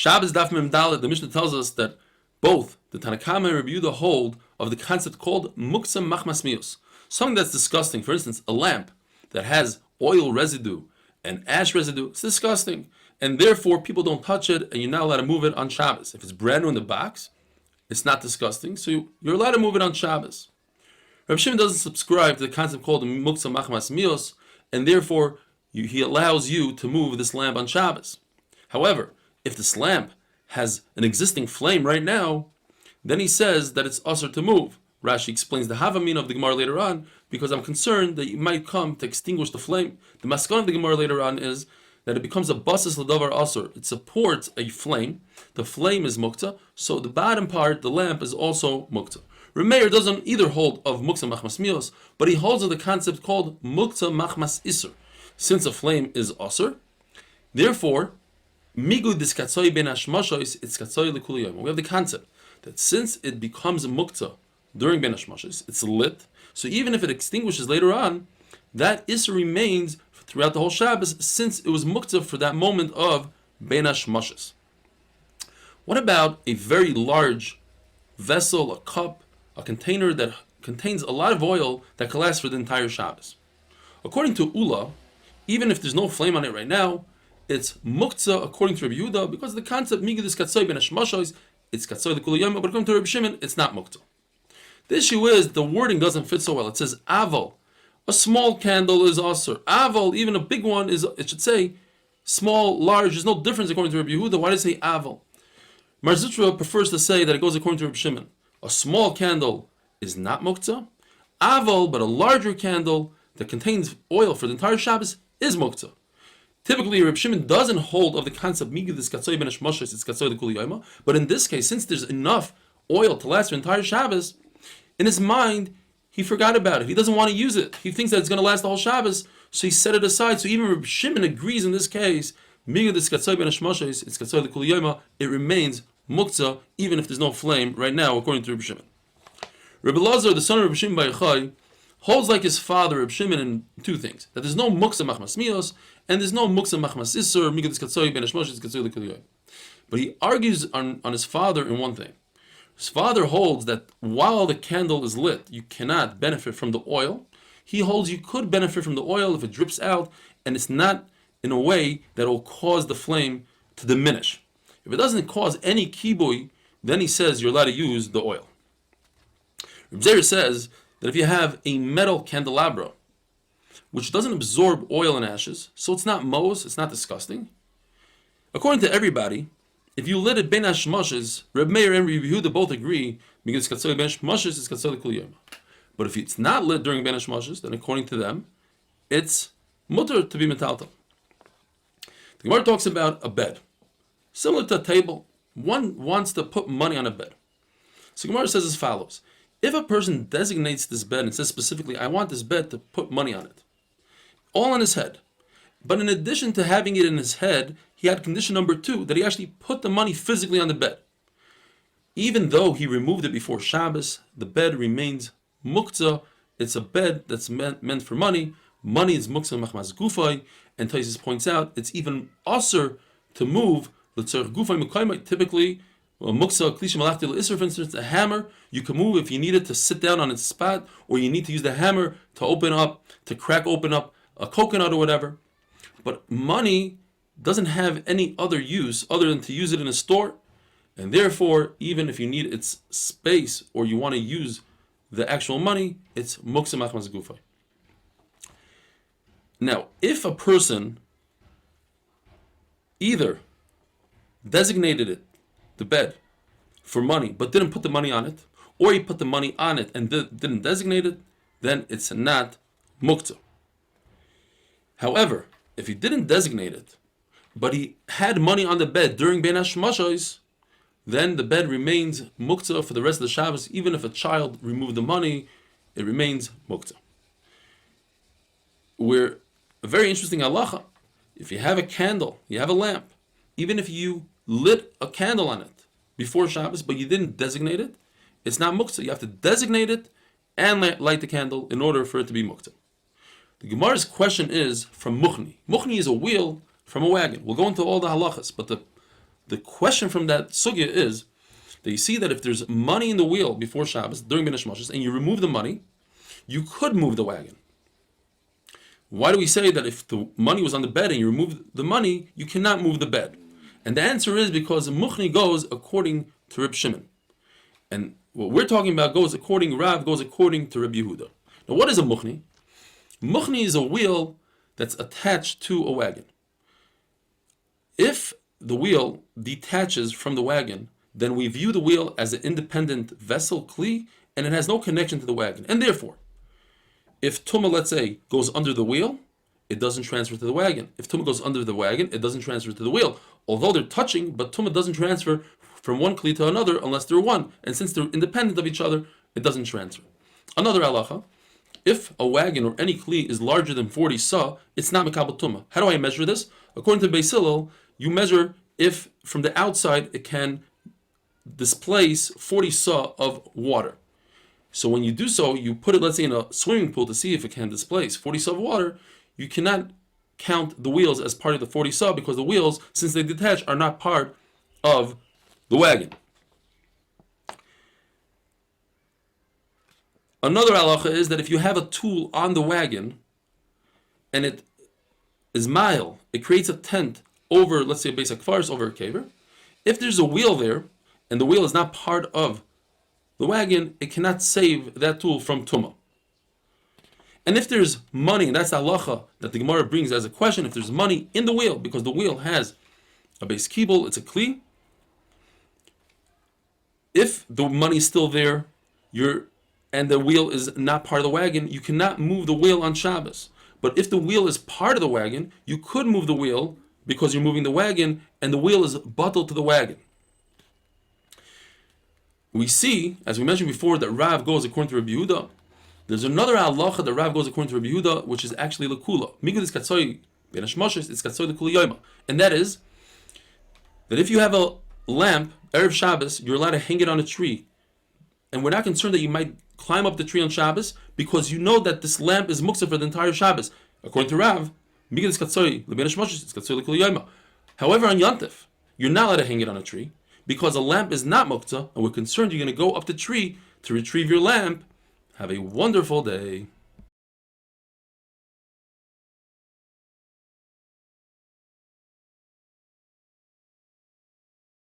Shabbos Daf Mem Dalet, the Mishnah tells us that both the Tanakama and Rabbi Yehuda hold of the concept called muksa machmas mios, something that's disgusting. For instance, a lamp that has oil residue and ash residue, it's disgusting, and therefore people don't touch it, and you're not allowed to move it on Shabbos. If it's brand new in the box, it's not disgusting, so you're allowed to move it on Shabbos. Rabbi Shimon doesn't subscribe to the concept called muksa machmas mios, and therefore he allows you to move this lamp on Shabbos. However, if this lamp has an existing flame right now, then he says that it's usher to move. Rashi explains the Havamin of the Gemara later on, because I'm concerned that you might come to extinguish the flame. The Maskon of the Gemara later on is that it becomes a basis l'davar usher. It supports a flame. The flame is mukta, so the bottom part, the lamp, is also mukta. Remeir doesn't either hold of mukta machmas mios, but he holds of the concept called mukta machmas isur. Since a flame is usher, therefore, Migud is katsoy ben hashmashos, it's katsoy l'kul yom. We have the concept that since it becomes a mukta during ben hashmashos, it's lit. So even if it extinguishes later on, that isser remains throughout the whole Shabbos, since it was mukta for that moment of ben hashmashos. What about a very large vessel, a cup, a container that contains a lot of oil that can last for the entire Shabbos? According to Ula, even if there's no flame on it right now, it's muktzah according to Rabbi Yehuda, because of the concept migud is katsoy ben hashmashos, it's katsoy l'kul yom, but according to Rabbi Shimon, it's not muktzah. The issue is the wording doesn't fit so well. It says aval, a small candle is aser. Aval, even a big one is. It should say small, large. There's no difference according to Rabbi Yehuda. Why does it say aval? Mar Zutra prefers to say that it goes according to Rabbi Shimon. A small candle is not muktzah. Aval, but a larger candle that contains oil for the entire Shabbos is muktzah. Typically, Reb Shimon doesn't hold of the concept migud is katsoy ben hashmashos, it's katsoy l'kul yoma. But in this case, since there's enough oil to last for entire Shabbos, in his mind he forgot about it. He doesn't want to use it. He thinks that it's going to last the whole Shabbos, so he set it aside. So even Reb Shimon agrees in this case, migud is katsoy ben hashmashos, it's katsoy l'kul yoma. It remains muktzah even if there's no flame right now, according to Reb Shimon. Reb Elazar, the son of Reb Shimon bar Yochai, holds like his father Reb Shimon in two things: that there's no muksa machmas mios, and there's no muksa machmas isur, migud katsoy ben hashmashos, katsoy l'kul yom. But he argues on his father in one thing. His father holds that while the candle is lit, you cannot benefit from the oil. He holds you could benefit from the oil if it drips out, and it's not in a way that will cause the flame to diminish. If it doesn't cause any kibui, then he says you're allowed to use the oil. Reb Zeir says that if you have a metal candelabra, which doesn't absorb oil and ashes, so it's not mos, it's not disgusting. According to everybody, if you lit it ben hashmashos, Reb Meir and Reb Yehuda both agree because it's katsoy ben hashmashos, it's katsoy l'kul yom. But if it's not lit during ben hashmashos, then according to them, it's mutter to be metaltal. The Gemara talks about a bed, similar to a table. One wants to put money on a bed. So Gemara says as follows: if a person designates this bed and says specifically, I want this bed to put money on it, all in his head, but in addition to having it in his head, he had condition number 2, that he actually put the money physically on the bed. Even though he removed it before Shabbos, the bed remains muktzah. It's a bed that's meant for money. Money is muktzah machmas gufay, and Taisus points out it's even usher to move l'tzarech gufay mekayma. Typically, muktzah klisha malachti l'isser, for instance, a hammer, you can move if you need it to sit down on its spot, or you need to use the hammer to open up, to crack open up a coconut or whatever. But money doesn't have any other use other than to use it in a store, and therefore, even if you need its space or you want to use the actual money, it's muktzah machmas gufay. Now, if a person either designated it, the bed, for money, but didn't put the money on it, or he put the money on it and didn't designate it, then it's not muktzah. However, if he didn't designate it, but he had money on the bed during ben hashmashos, then the bed remains muktzah for the rest of the Shabbos. Even if a child removed the money, it remains muktzah. We're a very interesting halacha. If you have a candle, you have a lamp, even if you lit a candle on it before Shabbos, but you didn't designate it, it's not muktzah. You have to designate it and light the candle in order for it to be muktzah. The Gemara's question is from Muchni. Muchni is a wheel from a wagon. We'll go into all the halachas, but the The question from that sugya is that you see that if there's money in the wheel before Shabbos, during Min Daf, and you remove the money, you could move the wagon. Why do we say that if the money was on the bed and you remove the money, you cannot move the bed? And the answer is because Muchni goes according to Reb Shimon. And what we're talking about Rav goes according to Reb Yehuda. Now what is a Muchni? Muchni is a wheel that's attached to a wagon. If the wheel detaches from the wagon, then we view the wheel as an independent vessel, kli, and it has no connection to the wagon. And therefore, if Tumah, let's say, goes under the wheel, it doesn't transfer to the wagon. If Tumah goes under the wagon, it doesn't transfer to the wheel. Although they're touching, but Tumah doesn't transfer from one kli to another unless they're one. And since they're independent of each other, it doesn't transfer. Another halacha, if a wagon or any kli is larger than 40 sa, it's not mekabel Tumah. How do I measure this? According to Beis Hillel, you measure if from the outside it can displace 40 sa of water. So when you do so, you put it, let's say, in a swimming pool to see if it can displace 40 sa of water. You cannot count the wheels as part of the 40 sa because the wheels, since they detach, are not part of the wagon. Another halacha is that if you have a tool on the wagon and it is mile, it creates a tent over, let's say, a basic fars over a caver. If there's a wheel there and the wheel is not part of the wagon, it cannot save that tool from Tumah. And if there's money, and that's the halacha that the Gemara brings as a question, if there's money in the wheel, because the wheel has a base kibul, it's a kli. If the money is still there, and the wheel is not part of the wagon, you cannot move the wheel on Shabbos. But if the wheel is part of the wagon, you could move the wheel because you're moving the wagon, and the wheel is buttled to the wagon. We see, as we mentioned before, that Rav goes according to Rabbi Yehuda. There's another halacha that Rav goes according to Rabbi Yehuda, which is actually lekula. Migud is katzoi ben hashmoshes, it's katzoi lekula yoyma. And that is that if you have a lamp, Erev Shabbos, you're allowed to hang it on a tree. And we're not concerned that you might climb up the tree on Shabbos because you know that this lamp is muktzah for the entire Shabbos. According to Rav, Migud is katzoi ben hashmoshes, it's katzoi lekula yoyma. However, on Yantif, you're not allowed to hang it on a tree because a lamp is not muktzah, and we're concerned you're going to go up the tree to retrieve your lamp. Have a wonderful day.